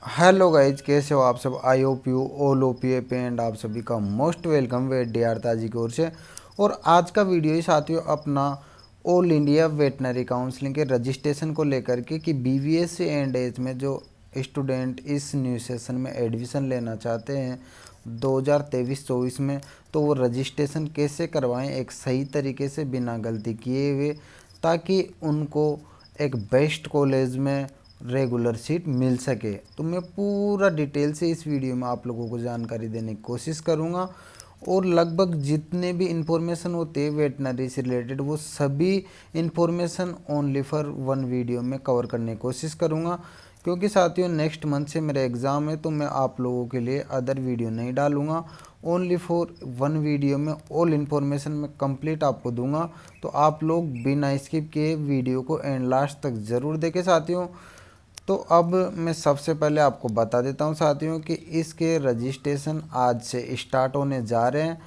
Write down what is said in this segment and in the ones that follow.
Hello guys, कैसे हो आप सब। I hope you all OPA पे एंड आप सभी का मोस्ट वेलकम वे डी आर ताजी की ओर से। और आज का वीडियो ही साथियों अपना ऑल इंडिया वेटनरी काउंसलिंग के रजिस्ट्रेशन को लेकर के कि बीवीएस एंड एज में जो स्टूडेंट इस न्यू सेशन में एडमिशन लेना चाहते हैं 2023-24 में, तो वो रजिस्ट्रेशन कैसे करवाएं एक सही तरीके से बिना गलती किए हुए, ताकि उनको एक बेस्ट कॉलेज में रेगुलर सीट मिल सके। तो मैं पूरा डिटेल से इस वीडियो में आप लोगों को जानकारी देने की कोशिश करूंगा। और लगभग जितने भी इंफॉर्मेशन होते हैं वेटनरी से रिलेटेड, वो सभी information only for one video में कवर करने की कोशिश करूंगा। क्योंकि साथियों नेक्स्ट मंथ से मेरा एग्ज़ाम है, तो मैं आप लोगों के लिए अदर वीडियो नहीं डालूंगा। ओनली फॉर वन वीडियो में ऑल इन्फॉर्मेशन मैं कंप्लीट आपको दूंगा। तो आप लोग बिना स्किप किए वीडियो को एंड लास्ट तक ज़रूर देखें साथियों। तो अब मैं सबसे पहले आपको बता देता हूं साथियों कि इसके रजिस्ट्रेशन आज से स्टार्ट होने जा रहे हैं।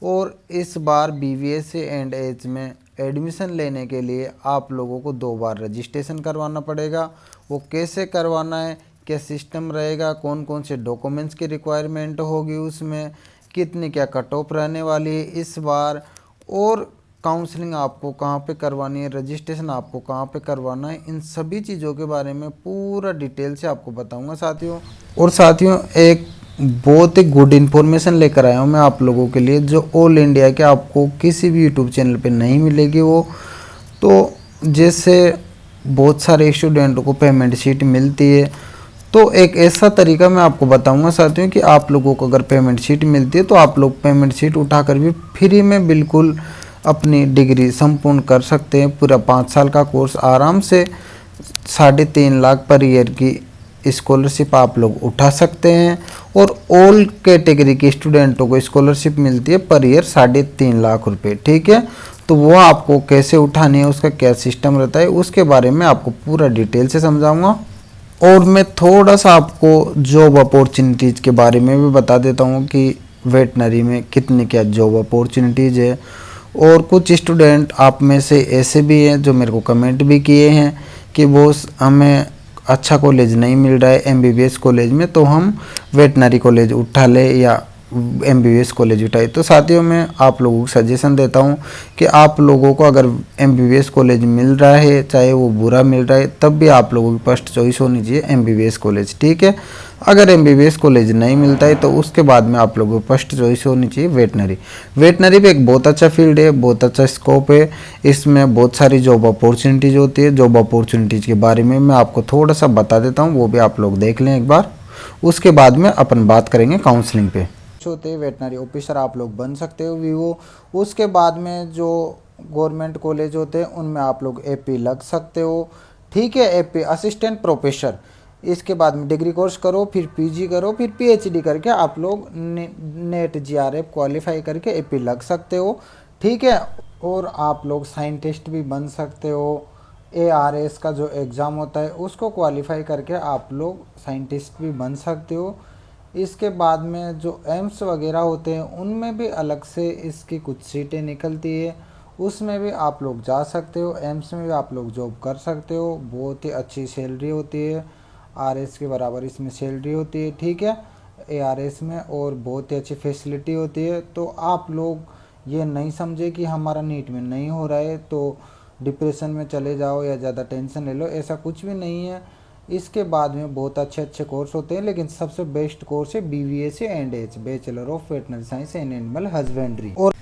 और इस बार बीवीएस एंड एज में एडमिशन लेने के लिए आप लोगों को 2 बार रजिस्ट्रेशन करवाना पड़ेगा। वो कैसे करवाना है, क्या सिस्टम रहेगा, कौन कौन से डॉक्यूमेंट्स की रिक्वायरमेंट होगी, उसमें कितनी क्या कट ऑफ रहने वाली है इस बार, और काउंसलिंग आपको कहाँ पे करवानी है, रजिस्ट्रेशन आपको कहाँ पे करवाना है, इन सभी चीज़ों के बारे में पूरा डिटेल से आपको बताऊंगा साथियों। और साथियों एक बहुत ही गुड इन्फॉर्मेशन लेकर आया हूँ मैं आप लोगों के लिए, जो ऑल इंडिया के आपको किसी भी यूट्यूब चैनल पे नहीं मिलेगी। वो तो जैसे बहुत सारे स्टूडेंटों को पेमेंट शीट मिलती है, तो एक ऐसा तरीका मैं आपको बताऊंगा साथियों कि आप लोगों को अगर पेमेंट शीट मिलती है तो आप लोग पेमेंट शीट उठाकर भी फ्री में बिल्कुल अपनी डिग्री संपूर्ण कर सकते हैं। पूरा 5 साल का कोर्स आराम से 3.5 लाख पर ईयर की स्कॉलरशिप आप लोग उठा सकते हैं। और ऑल कैटेगरी के स्टूडेंटों को स्कॉलरशिप मिलती है पर ईयर 3.5 लाख रुपए, ठीक है। तो वो आपको कैसे उठानी है, उसका क्या सिस्टम रहता है, उसके बारे में आपको पूरा डिटेल से समझाऊंगा। और मैं थोड़ा सा आपको जॉब अपॉर्चुनिटीज़ के बारे में भी बता देता हूँ कि वेटनरी में कितनी क्या जॉब अपॉर्चुनिटीज़ है। और कुछ स्टूडेंट आप में से ऐसे भी हैं जो मेरे को कमेंट भी किए हैं कि बॉस हमें अच्छा कॉलेज नहीं मिल रहा है एमबीबीएस कॉलेज में, तो हम वेटनरी कॉलेज उठा ले या एमबीबीएस कॉलेज उठाए। तो साथियों मैं आप लोगों को सजेशन देता हूं कि आप लोगों को अगर एमबीबीएस कॉलेज मिल रहा है, चाहे वो बुरा मिल रहा है, तब भी आप लोगों की फर्स्ट चॉइस होनी चाहिए एमबीबीएस कॉलेज, ठीक है। अगर एमबीबीएस कॉलेज नहीं मिलता है तो उसके बाद में आप लोगों को फर्स्ट चॉइस होनी चाहिए वेटनरी। वेटनरी भी एक बहुत अच्छा फील्ड है, बहुत अच्छा स्कोप है, इसमें बहुत सारी जॉब अपॉर्चुनिटीज़ होती है। जॉब अपॉर्चुनिटीज़ के बारे में मैं आपको थोड़ा सा बता देता हूँ, वो भी आप लोग देख लें एक बार। उसके बाद में अपन बात करेंगे काउंसलिंग पे। होते हैं वेटनरी ऑफिसर आप लोग बन सकते हो वीवो। उसके बाद में जो गवर्नमेंट कॉलेज होते हैं उनमें आप लोग एपी लग सकते हो, ठीक है। एपी असिस्टेंट प्रोफेसर, इसके बाद में डिग्री कोर्स करो, फिर पीजी करो, फिर पीएचडी करके आप लोग नेट जीआरएफ क्वालिफाई करके एपी लग सकते हो, ठीक है। और आप लोग साइंटिस्ट भी बन सकते हो। एआरएस का जो एग्ज़ाम होता है उसको क्वालिफाई करके आप लोग साइंटिस्ट भी बन सकते हो। इसके बाद में जो एम्स वगैरह होते हैं उनमें भी अलग से इसकी कुछ सीटें निकलती है, उसमें भी आप लोग जा सकते हो। एम्स में भी आप लोग जॉब कर सकते हो, बहुत ही अच्छी सैलरी होती है, आरएस के बराबर इसमें सैलरी होती है, ठीक है, एआरएस में। और बहुत ही अच्छी फैसिलिटी होती है। तो आप लोग ये नहीं समझे कि हमारा नीट में नहीं हो रहा है तो डिप्रेशन में चले जाओ या ज़्यादा टेंशन ले लो, ऐसा कुछ भी नहीं है। इसके बाद में बहुत अच्छे अच्छे कोर्स होते हैं, लेकिन सबसे बेस्ट कोर्स है BVS and H, bachelor of veterinary science and animal husbandry. और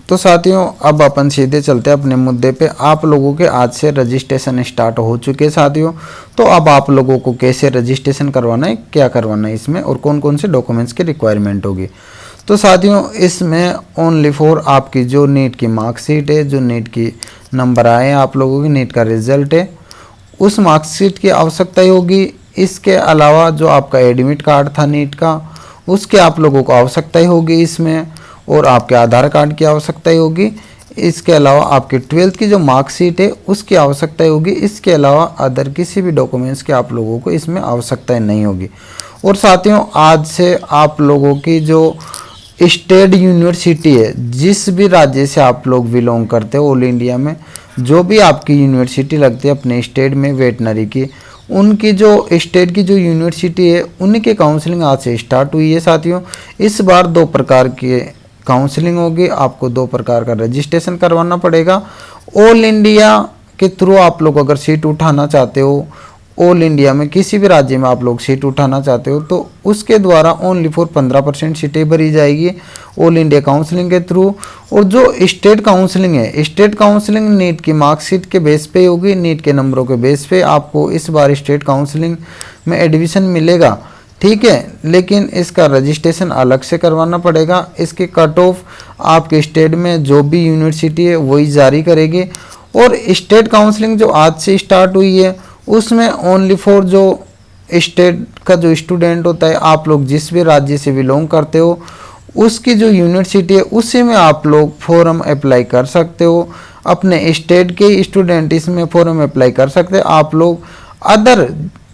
तो साथियों अब अपन सीधे चलते हैं अपने मुद्दे पे। आप लोगों के आज से रजिस्ट्रेशन स्टार्ट हो चुके हैं साथियों। तो अब आप लोगों को कैसे रजिस्ट्रेशन करवाना है, क्या करवाना है इसमें, और कौन कौन से डॉक्यूमेंट्स की रिक्वायरमेंट होगी। तो साथियों इसमें ओनली फॉर आपकी जो नीट की मार्कशीट है, जो नीट की नंबर आए हैं आप लोगों की, नीट का रिजल्ट है, उस मार्कशीट की आवश्यकता होगी। इसके अलावा जो आपका एडमिट कार्ड था नीट का, उसके आप लोगों को आवश्यकता होगी इसमें। और आपके आधार कार्ड की आवश्यकता होगी। इसके अलावा आपकी 12th की जो मार्कशीट है उसकी आवश्यकता होगी। इसके अलावा अदर किसी भी डॉक्यूमेंट्स की आप लोगों को इसमें आवश्यकता नहीं होगी। और साथियों आज से आप लोगों की जो स्टेट यूनिवर्सिटी है, जिस भी राज्य से आप लोग बिलोंग करते हो ऑल इंडिया में, जो भी आपकी यूनिवर्सिटी लगती है अपने स्टेट में वेटनरी की, उनकी जो स्टेट की जो यूनिवर्सिटी है उनकी काउंसलिंग आज से स्टार्ट हुई है साथियों। इस बार 2 प्रकार की काउंसलिंग होगी, आपको 2 प्रकार का रजिस्ट्रेशन करवाना पड़ेगा। ऑल इंडिया के थ्रू आप लोग अगर सीट उठाना चाहते हो, ऑल इंडिया में किसी भी राज्य में आप लोग सीट उठाना चाहते हो तो उसके द्वारा ओनली फॉर 15% सीटें भरी जाएगी ऑल इंडिया काउंसलिंग के थ्रू। और जो स्टेट काउंसलिंग है, स्टेट काउंसलिंग नीट की मार्कशीट के बेस पे होगी, नीट के नंबरों के बेस पे आपको इस बार स्टेट काउंसलिंग में एडमिशन मिलेगा, ठीक है। लेकिन इसका रजिस्ट्रेशन अलग से करवाना पड़ेगा। इसके कट ऑफ आपके स्टेट में जो भी यूनिवर्सिटी है वही जारी करेगी। और स्टेट काउंसलिंग जो आज से स्टार्ट हुई है उसमें ओनली फॉर जो स्टेट का जो स्टूडेंट होता है, आप लोग जिस भी राज्य से बिलोंग करते हो उसकी जो यूनिवर्सिटी है उसी में आप लोग फॉर्म अप्लाई कर सकते हो। अपने स्टेट के स्टूडेंट इसमें फॉर्म अप्लाई कर सकते हैं, आप लोग अदर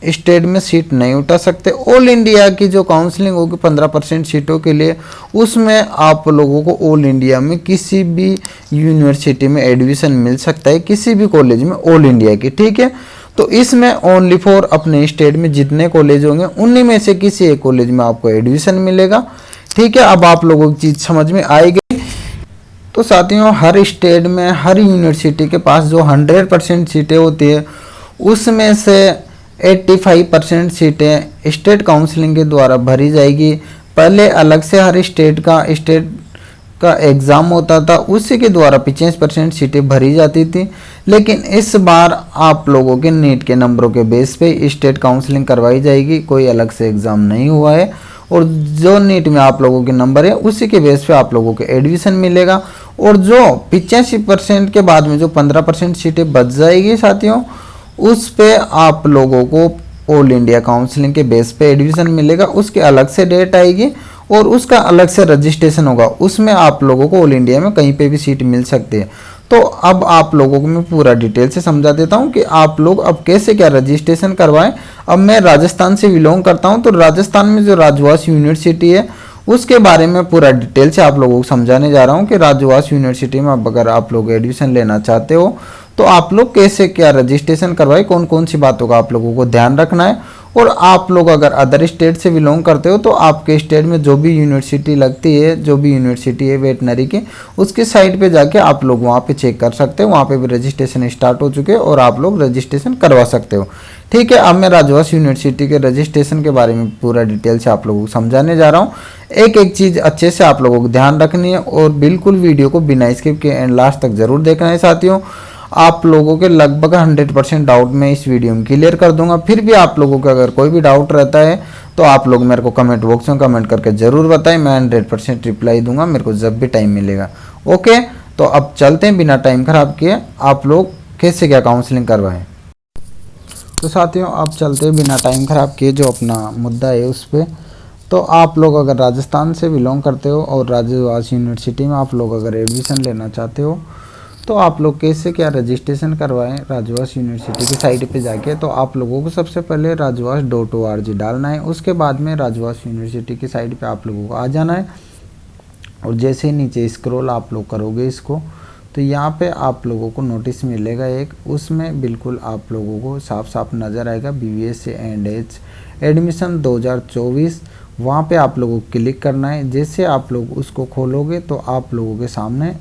स्टेट में सीट नहीं उठा सकते। ऑल इंडिया की जो काउंसलिंग होगी 15% सीटों के लिए, उसमें आप लोगों को ऑल इंडिया में किसी भी यूनिवर्सिटी में एडमिशन मिल सकता है, किसी भी कॉलेज में ऑल इंडिया की, ठीक है। तो इसमें ओनली फॉर अपने स्टेट में जितने कॉलेज होंगे उन्हीं में से किसी एक कॉलेज में आपको एडमिशन मिलेगा, ठीक है। अब आप लोगों की चीज़ समझ में आएगी। तो साथियों, हर स्टेट में हर यूनिवर्सिटी के पास जो 100% सीटें होती है उसमें से 85% सीटें स्टेट काउंसलिंग के द्वारा भरी जाएगी। पहले अलग से हर स्टेट का एग्ज़ाम होता था, उसी के द्वारा 85% सीटें भरी जाती थी। लेकिन इस बार आप लोगों के नीट के नंबरों के बेस पे स्टेट काउंसलिंग करवाई जाएगी, कोई अलग से एग्ज़ाम नहीं हुआ है। और जो नीट में आप लोगों के नंबर है उसी के बेस पे आप लोगों को एडमिशन मिलेगा। और जो 85% के बाद में जो 15% सीटें बच जाएगी साथियों, उस पे आप लोगों को ऑल इंडिया काउंसलिंग के बेस पे एडमिशन मिलेगा। उसके अलग से डेट आएगी और उसका अलग से रजिस्ट्रेशन होगा, उसमें आप लोगों को ऑल इंडिया में कहीं पे भी सीट मिल सकती है। तो अब आप लोगों को मैं पूरा डिटेल से समझा देता हूं कि आप लोग अब कैसे क्या रजिस्ट्रेशन करवाएं। अब मैं राजस्थान से बिलोंग करता हूं, तो राजस्थान में जो राजवास यूनिवर्सिटी है उसके बारे में पूरा डिटेल से आप लोगों को समझाने जा रहा हूं कि राजवास यूनिवर्सिटी में अगर आप लोग एडमिशन लेना चाहते हो तो आप लोग कैसे क्या रजिस्ट्रेशन करवाए, कौन कौन सी बातों का आप लोगों को ध्यान रखना है। और आप लोग अगर अदर स्टेट से बिलोंग करते हो तो आपके स्टेट में जो भी यूनिवर्सिटी लगती है, जो भी यूनिवर्सिटी है वेटनरी की, उसके साइट पे जाके आप लोग वहाँ पे चेक कर सकते हो। वहाँ पे भी रजिस्ट्रेशन स्टार्ट हो चुके हैं और आप लोग रजिस्ट्रेशन करवा सकते हो, ठीक है। अब मैं राजवास यूनिवर्सिटी के रजिस्ट्रेशन के बारे में पूरा डिटेल से आप लोगों को समझाने जा रहा हूँ। एक एक चीज़ अच्छे से आप लोगों को ध्यान रखनी है और बिल्कुल वीडियो को बिना स्किप के एंड लास्ट तक जरूर देखना है साथियों। आप लोगों के लगभग 100% डाउट मैं इस वीडियो में क्लियर कर दूंगा। फिर भी आप लोगों का अगर कोई भी डाउट रहता है तो आप लोग मेरे को कमेंट बॉक्स में कमेंट करके ज़रूर बताएं, मैं 100% रिप्लाई दूंगा मेरे को जब भी टाइम मिलेगा, ओके। तो अब चलते हैं बिना टाइम खराब किए आप लोग कैसे क्या काउंसलिंग करवाएं। तो साथियों, अब चलते हैं बिना टाइम खराब किए जो अपना मुद्दा है उस पर। तो आप लोग अगर राजस्थान से बिलोंग करते हो और राजवास यूनिवर्सिटी में आप लोग अगर एडमिशन लेना चाहते हो तो आप लोग कैसे क्या रजिस्ट्रेशन करवाएं राजवास यूनिवर्सिटी की साइट पे जाके। तो आप लोगों को सबसे पहले rajwas.org डालना है, उसके बाद में राजवास यूनिवर्सिटी की साइट पे आप लोगों को आ जाना है। और जैसे ही नीचे स्क्रॉल आप लोग करोगे इसको तो यहाँ पे आप लोगों को नोटिस मिलेगा एक, उसमें बिल्कुल आप लोगों को साफ साफ नज़र आएगा BVSC&H एडमिशन 2024। वहाँ पे आप लोगों को क्लिक करना है। जैसे आप लोग उसको खोलोगे तो आप लोगों के सामने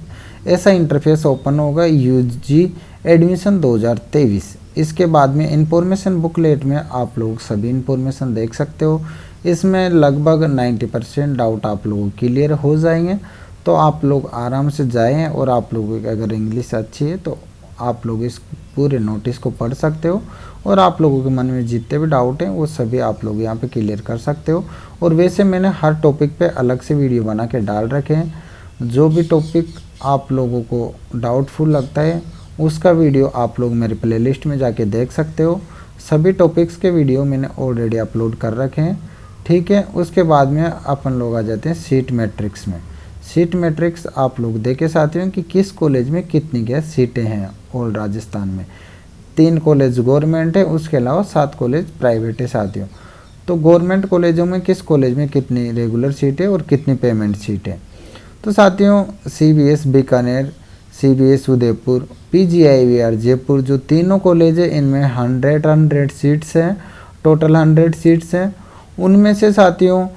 ऐसा इंटरफेस ओपन होगा, UG एडमिशन 2023। इसके बाद में इंफॉर्मेशन बुकलेट में आप लोग सभी इंफॉर्मेशन देख सकते हो। इसमें लगभग 90% डाउट आप लोगों क्लियर हो जाएंगे। तो आप लोग आराम से जाएं और आप लोगों की अगर इंग्लिश अच्छी है तो आप लोग इस पूरे नोटिस को पढ़ सकते हो और आप लोगों के मन में जितने भी डाउट हैं वो सभी आप लोग यहाँ पे क्लियर कर सकते हो। और वैसे मैंने हर टॉपिक पे अलग से वीडियो बना के डाल रखे हैं। जो भी टॉपिक आप लोगों को डाउटफुल लगता है उसका वीडियो आप लोग मेरे प्लेलिस्ट में जाके देख सकते हो। सभी टॉपिक्स के वीडियो मैंने ऑलरेडी अपलोड कर रखे हैं, ठीक है। उसके बाद में अपन लोग आ जाते हैं सीट मैट्रिक्स में। सीट मैट्रिक्स आप लोग देखे साथियों कि किस कॉलेज में कितनी क्या सीटें हैं। ऑल राजस्थान में 3 कॉलेज गवर्नमेंट है, उसके अलावा 7 कॉलेज प्राइवेट है साथियों। तो गवर्नमेंट कॉलेजों में किस कॉलेज में कितनी रेगुलर सीटें और कितनी पेमेंट सीटें। तो साथियों, CBS Bikaner, CBS Udaipur, PGIVR Jaipur, जो तीनों कॉलेज है इनमें 100 सीट्स हैं, टोटल 100 सीट्स हैं। उनमें से साथियों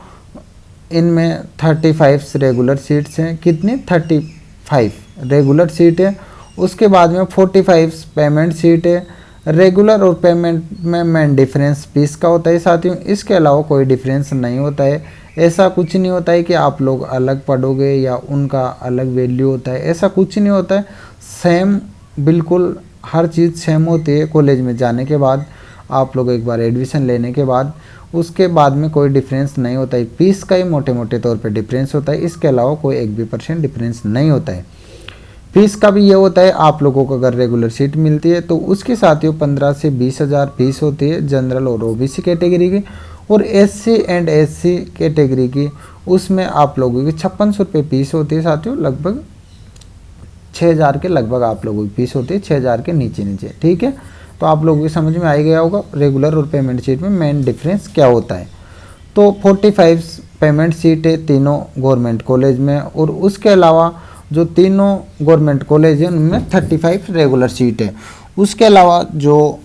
इनमें 35 रेगुलर सीट्स हैं। कितनी? 35 रेगुलर सीट है। उसके बाद में 45 पेमेंट सीट है। रेगुलर और पेमेंट में मेन डिफरेंस फीस का होता है साथियों, इसके अलावा कोई डिफरेंस नहीं होता है। ऐसा कुछ नहीं होता है कि आप लोग अलग पढ़ोगे या उनका अलग वैल्यू होता है, ऐसा कुछ नहीं होता है। सेम, बिल्कुल हर चीज़ सेम होती है। कॉलेज में जाने के बाद आप लोग एक बार एडमिशन लेने के बाद उसके बाद में कोई डिफरेंस नहीं होता है। फीस का ही मोटे मोटे तौर पे डिफरेंस होता है, इसके अलावा कोई 1% डिफरेंस नहीं होता है। फीस का भी ये होता है, आप लोगों को अगर रेगुलर सीट मिलती है तो उसके साथियों 15 से 20 हज़ार फीस होती है जनरल और OBC कैटेगरी की। और SC एंड SC कैटेगरी की उसमें आप लोगों की 5600 रुपये फीस होती है साथियों, लगभग 6000 के लगभग आप लोगों की फीस होती है, 6000 के नीचे नीचे। ठीक है, तो आप लोगों की समझ में आ गया होगा रेगुलर और पेमेंट सीट में मेन डिफरेंस क्या होता है। तो 45 पेमेंट सीट है तीनों गवर्नमेंट कॉलेज में, और उसके अलावा जो तीनों गवर्नमेंट कॉलेज हैं उनमें 35 रेगुलर सीट है। उसके अलावा जो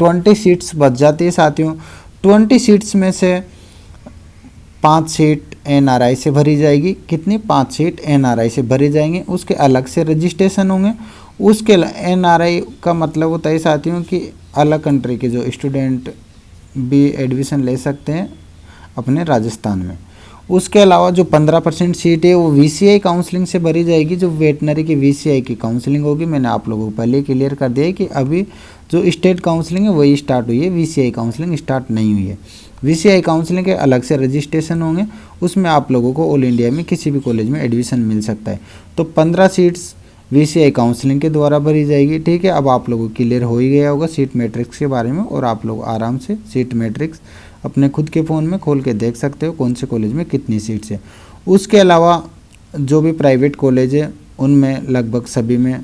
20 सीट्स बच जाती है साथियों, 20 सीट्स में से 5 सीट NRI से भरी जाएगी। कितनी? 5 सीट NRI से भरी जाएंगी, उसके अलग से रजिस्ट्रेशन होंगे। उसके NRI का मतलब होता है साथियों कि अलग कंट्री के जो स्टूडेंट भी एडमिशन ले सकते हैं अपने राजस्थान में। उसके अलावा जो 15% सीट है वो VCI काउंसलिंग से भरी जाएगी। जो वेटनरी की VCI की काउंसलिंग होगी, मैंने आप लोगों को पहले क्लियर कर दिया है कि अभी जो स्टेट काउंसलिंग है वही स्टार्ट हुई है, VCI काउंसलिंग स्टार्ट नहीं हुई है। VCI काउंसलिंग के अलग से रजिस्ट्रेशन होंगे, उसमें आप लोगों को ऑल इंडिया में किसी भी कॉलेज में एडमिशन मिल सकता है। तो 15 सीट्स VCI काउंसलिंग के द्वारा भरी जाएगी। ठीक है, अब आप लोगों को क्लियर हो ही गया होगा सीट मैट्रिक्स के बारे में, और आप लोग आराम से सीट मैट्रिक्स अपने खुद के फ़ोन में खोल के देख सकते हो कौन से कॉलेज में कितनी सीट्स है। उसके अलावा जो भी प्राइवेट कॉलेज है उनमें लगभग सभी में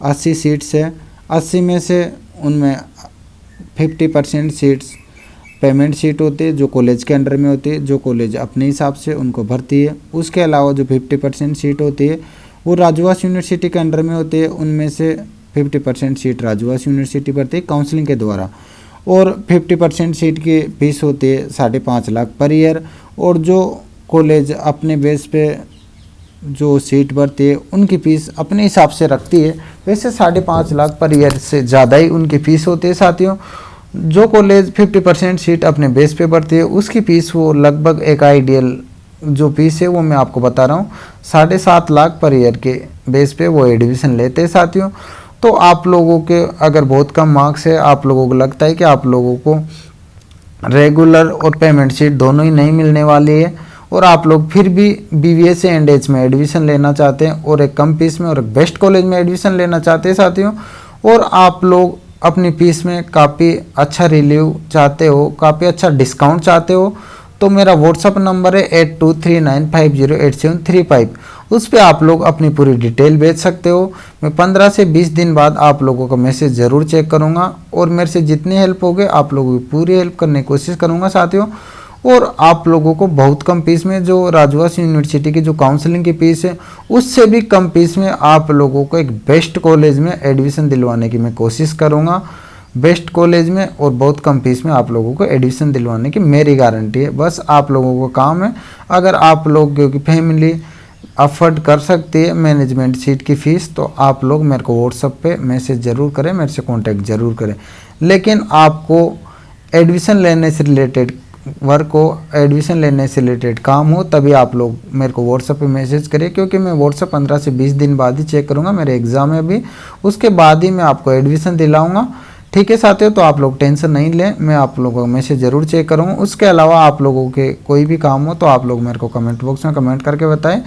80 सीट्स है। 80 में से उनमें 50% सीट्स पेमेंट सीट होती है जो कॉलेज के अंडर में होती है, जो कॉलेज अपने हिसाब से उनको भरती है। उसके अलावा जो 50% सीट होती है वो राजवास यूनिवर्सिटी के अंडर में होती है, उनमें से 50% सीट राजवास यूनिवर्सिटी भरती है काउंसलिंग के द्वारा। और 50% सीट की फीस होती है 5.5 लाख पर ईयर। और जो कॉलेज अपने बेस पे जो सीट भरती है उनकी फ़ीस अपने हिसाब से रखती है, वैसे 5.5 लाख पर ईयर से ज़्यादा ही उनकी फ़ीस होती है साथियों। जो कॉलेज 50% सीट अपने बेस पे भरती है उसकी फ़ीस वो लगभग एक आइडियल जो फीस है वो मैं आपको बता रहा हूँ 7.5 लाख पर ईयर के बेस पे वो एडमिशन लेते हैं साथियों। तो आप लोगों के अगर बहुत कम मार्क्स है, आप लोगों को लगता है कि आप लोगों को रेगुलर और पेमेंट सीट दोनों ही नहीं मिलने वाली है, और आप लोग फिर भी BVS एंड एच में एडमिशन लेना चाहते हैं और एक कम फीस में और एक बेस्ट कॉलेज में एडमिशन लेना चाहते हैं साथियों, और आप लोग अपनी फीस में काफ़ी अच्छा रिलीव चाहते हो, काफ़ी अच्छा डिस्काउंट चाहते हो, तो मेरा व्हाट्सअप नंबर है 8239508735। उस पर आप लोग अपनी पूरी डिटेल भेज सकते हो। मैं 15 से 20 दिन बाद आप लोगों का मैसेज ज़रूर चेक करूंगा, और मेरे से जितनी हेल्प होगी आप लोगों की पूरी हेल्प करने की कोशिश करूंगा साथियों। और आप लोगों को बहुत कम फीस में जो राजवास यूनिवर्सिटी की जो काउंसलिंग की फीस है उससे भी कम फीस में आप लोगों को एक बेस्ट कॉलेज में एडमिशन दिलवाने की मैं कोशिश करूँगा, बेस्ट कॉलेज में, और बहुत कम फीस में आप लोगों को एडमिशन दिलवाने की मेरी गारंटी है। बस आप लोगों का काम है, अगर आप लोग क्योंकि फैमिली अफोर्ड कर सकती है मैनेजमेंट सीट की फ़ीस, तो आप लोग मेरे को व्हाट्सएप पे मैसेज ज़रूर करें, मेरे से कांटेक्ट ज़रूर करें। लेकिन आपको एडमिशन लेने से रिलेटेड वर्क हो, एडमिशन लेने से रिलेटेड काम हो, तभी आप लोग मेरे को व्हाट्सएप पे मैसेज करें, क्योंकि मैं व्हाट्सएप 15 से 20 दिन बाद ही चेक करूँगा, मेरे एग्ज़ाम है अभी, उसके बाद ही मैं आपको एडमिशन दिलाऊँगा। ठीक है साथियों, तो आप लोग टेंशन नहीं लें, मैं आप लोगों का मैसेज ज़रूर चेक करूँगा। उसके अलावा आप लोगों के कोई भी काम हो तो आप लोग मेरे को कमेंट बॉक्स में कमेंट करके बताएं,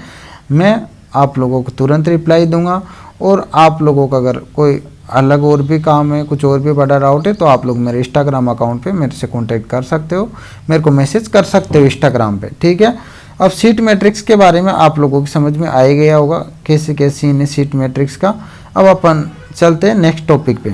मैं आप लोगों को तुरंत रिप्लाई दूंगा। और आप लोगों का अगर कोई अलग और भी काम है, कुछ और भी बड़ा डाउट है, तो आप लोग मेरे इंस्टाग्राम अकाउंट पे मेरे से कांटेक्ट कर सकते हो, मेरे को मैसेज कर सकते हो इंस्टाग्राम पे। ठीक है, अब सीट मैट्रिक्स के बारे में आप लोगों की समझ में आ गया होगा कैसे कैसे सीन है सीट मैट्रिक्स का। अब अपन चलते हैं नेक्स्ट टॉपिक पे।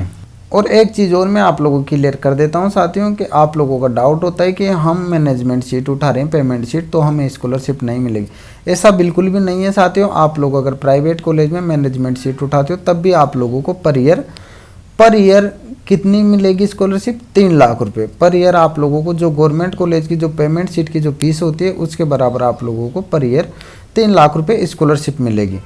और एक चीज़ और मैं आप लोगों को क्लियर कर देता हूं साथियों कि आप लोगों का डाउट होता है कि हम मैनेजमेंट सीट उठा रहे हैं, पेमेंट सीट, तो हमें स्कॉलरशिप नहीं मिलेगी। ऐसा बिल्कुल भी नहीं है साथियों। आप लोग अगर प्राइवेट कॉलेज में मैनेजमेंट सीट उठाते हो तब भी आप लोगों को पर ईयर कितनी मिलेगी स्कॉलरशिप? 3 लाख रुपए पर ईयर आप लोगों को, जो गवर्नमेंट कॉलेज की जो पेमेंट सीट की जो फीस होती है उसके बराबर आप लोगों को पर ईयर 3 लाख रुपए स्कॉलरशिप मिलेगी।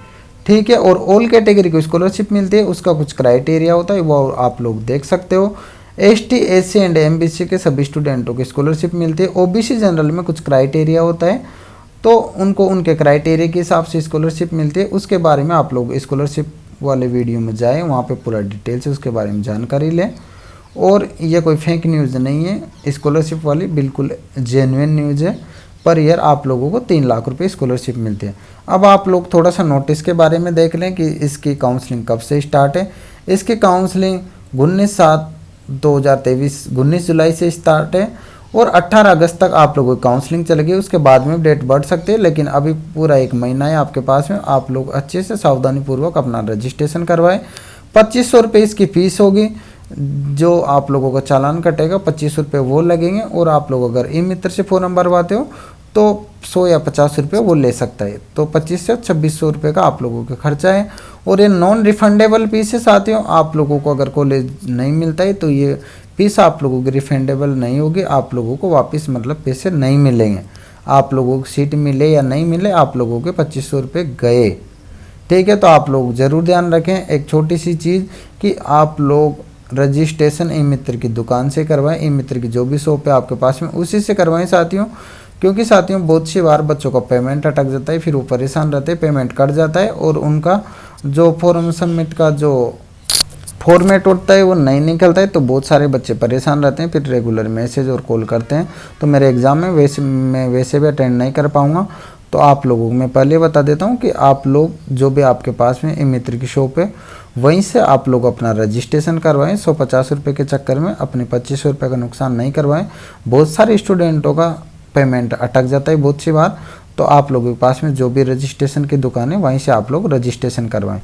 ठीक है। और ऑल कैटेगरी को स्कॉलरशिप मिलती है, उसका कुछ क्राइटेरिया होता है, वो आप लोग देख सकते हो। ST SC एंड MBC के सभी स्टूडेंटों को स्कॉलरशिप मिलती है। OBC जनरल में कुछ क्राइटेरिया होता है, तो उनको उनके क्राइटेरिया के हिसाब से स्कॉलरशिप मिलती है। उसके बारे में आप लोग स्कॉलरशिप वाले वीडियो में जाएं, वहाँ पे पूरा डिटेल से उसके बारे में जानकारी लें। और ये कोई फेक न्यूज़ नहीं है, स्कॉलरशिप वाली बिल्कुल जेन्युइन न्यूज़ है। पर ईयर आप लोगों को 3 लाख रुपए स्कॉलरशिप मिलती है। अब आप लोग थोड़ा सा नोटिस के बारे में देख लें कि इसकी काउंसलिंग कब से स्टार्ट है। इसकी काउंसलिंग 19 जुलाई से स्टार्ट है और 18 अगस्त तक आप लोगों की काउंसलिंग चलेगी। उसके बाद में डेट बढ़ सकती है, लेकिन अभी पूरा 1 महीना है आपके पास में। आप लोग अच्छे से सावधानीपूर्वक अपना रजिस्ट्रेशन करवाएं। 2500 रुपये इसकी फ़ीस होगी। जो आप लोगों का चालान कटेगा 25 रुपये वो लगेंगे। और आप लोग अगर ई मित्र से फॉर्म भरवाते हो तो 100 या 50 रुपये वो ले सकता है। तो 25 से 2600 रुपये का आप लोगों का खर्चा है। और ये नॉन रिफंडेबल फीस है साथियों। आप लोगों को अगर कॉलेज नहीं मिलता है तो ये फीस आप लोगों की रिफंडेबल नहीं होगी। आप लोगों को वापस मतलब पैसे नहीं मिलेंगे। आप लोगों को सीट मिले या नहीं मिले, आप लोगों के 2500 रुपये गए। ठीक है। तो आप लोग ज़रूर ध्यान रखें एक छोटी सी चीज़ कि आप लोग रजिस्ट्रेशन ई मित्र की दुकान से करवाएं। ई मित्र की जो भी शॉप है आपके पास में उसी से करवाएं साथियों। क्योंकि साथियों बहुत सी बार बच्चों का पेमेंट अटक जाता है, फिर वो परेशान रहते हैं, पेमेंट कट जाता है और उनका जो फॉर्म सबमिट का जो फॉर्मेट होता है वो नहीं निकलता है। तो बहुत सारे बच्चे परेशान रहते हैं, फिर रेगुलर मैसेज और कॉल करते हैं। तो मेरे एग्ज़ाम में वैसे भी अटेंड नहीं कर पाऊँगा। तो आप लोगों को मैं पहले बता देता हूँ कि आप लोग जो भी आपके पास में ई मित्र की शॉप है वहीं से आप लोग अपना रजिस्ट्रेशन करवाएं। 150 रुपये के चक्कर में अपने 2500 रुपये का नुकसान नहीं करवाएं। बहुत सारे स्टूडेंटों का पेमेंट अटक जाता है बहुत सी बार। तो आप लोगों के पास में जो भी रजिस्ट्रेशन की दुकान है वहीं से आप लोग रजिस्ट्रेशन करवाएं।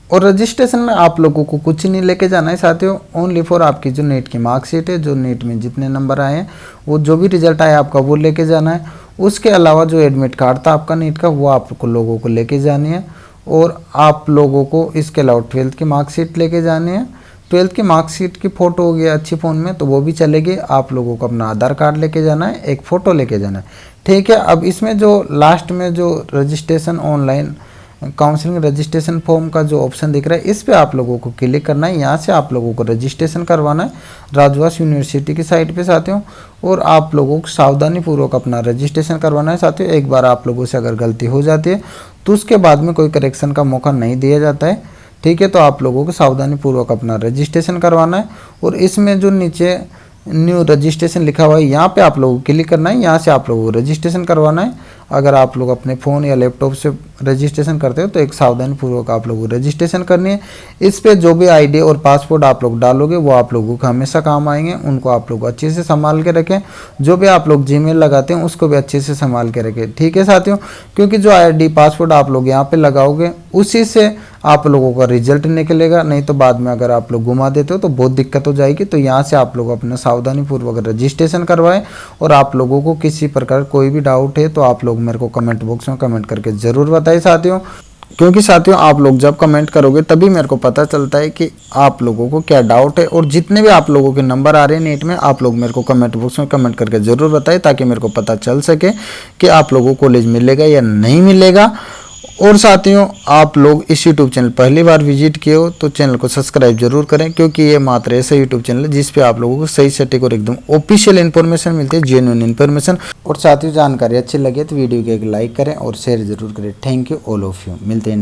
और रजिस्ट्रेशन में आप लोगों को कुछ नहीं लेके जाना है साथियों। ओनली फॉर आपकी जो नीट की मार्कशीट है, जो नीट में जितने नंबर आए हैं, वो जो भी रिजल्ट आया आपका वो लेके जाना है। उसके अलावा जो एडमिट कार्ड था आपका नीट का वो आप लोगों को लेके जानी है। और आप लोगों को इसके अलावा 12th की मार्कशीट लेके जानी है। 12th की मार्कशीट की फ़ोटो हो गया अच्छी फ़ोन में तो वो भी चलेगी। आप लोगों को अपना आधार कार्ड लेके जाना है, एक फ़ोटो लेके जाना है। ठीक है। अब इसमें जो लास्ट में जो registration online counselling registration form का जो ऑप्शन दिख रहा है इस पे आप लोगों को क्लिक करना है। यहाँ से आप लोगों को रजिस्ट्रेशन करवाना है राजवास यूनिवर्सिटी की साइट पे साथियों। और आप लोगों को सावधानीपूर्वक अपना रजिस्ट्रेशन करवाना है साथियों। एक बार आप लोगों से अगर गलती हो जाती है तो उसके बाद में कोई करेक्शन का मौका नहीं दिया जाता है। ठीक है। तो आप लोगों को सावधानीपूर्वक अपना रजिस्ट्रेशन करवाना है। और इसमें जो नीचे न्यू रजिस्ट्रेशन लिखा हुआ है यहाँ पे आप लोगों को क्लिक करना है। यहाँ से आप लोगों को रजिस्ट्रेशन करवाना है। अगर आप लोग अपने फ़ोन या लैपटॉप से रजिस्ट्रेशन करते हो तो एक सावधानीपूर्वक आप लोगों को रजिस्ट्रेशन करनी है। इस पे जो भी आईडी और पासपोर्ट आप लोग डालोगे वो आप लोगों को हमेशा काम आएंगे। उनको आप लोग अच्छे से संभाल के रखें। जो भी आप लोग जीमेल लगाते हैं उसको भी अच्छे से संभाल के रखें। ठीक है साथियों। क्योंकि जो आईडी पासपोर्ट आप लोग यहाँ पे लगाओगे उसी से आप लोगों का रिजल्ट निकलेगा। नहीं तो बाद में अगर आप लोग घुमा देते हो तो बहुत दिक्कत हो जाएगी। तो यहाँ से आप लोग अपना सावधानीपूर्वक रजिस्ट्रेशन करवाएं। और आप लोगों को किसी प्रकार कोई भी डाउट है तो आप लोग मेरे को कमेंट बॉक्स में कमेंट करके ज़रूर बताएं साथियों। क्योंकि साथियों आप लोग जब कमेंट करोगे तभी मेरे को पता चलता है कि आप लोगों को क्या डाउट है। और जितने भी आप लोगों के नंबर आ रहे हैं नीट में आप लोग मेरे को कमेंट बॉक्स में कमेंट करके ज़रूर बताएं ताकि मेरे को पता चल सके कि आप लोगों को कॉलेज मिलेगा या नहीं मिलेगा। और साथियों आप लोग इस यूट्यूब चैनल पहली बार विजिट किए हो तो चैनल को सब्सक्राइब जरूर करें। क्योंकि ये मात्र ऐसा यूट्यूब चैनल है जिस पे आप लोगों को सही सटीक और एकदम ऑफिशियल इन्फॉर्मेशन मिलती है, जेन्युइन इन्फॉर्मेशन। और साथियों जानकारी अच्छी लगे तो वीडियो को एक लाइक करें और शेयर जरूर करें। Thank you all of you. मिलते हैं।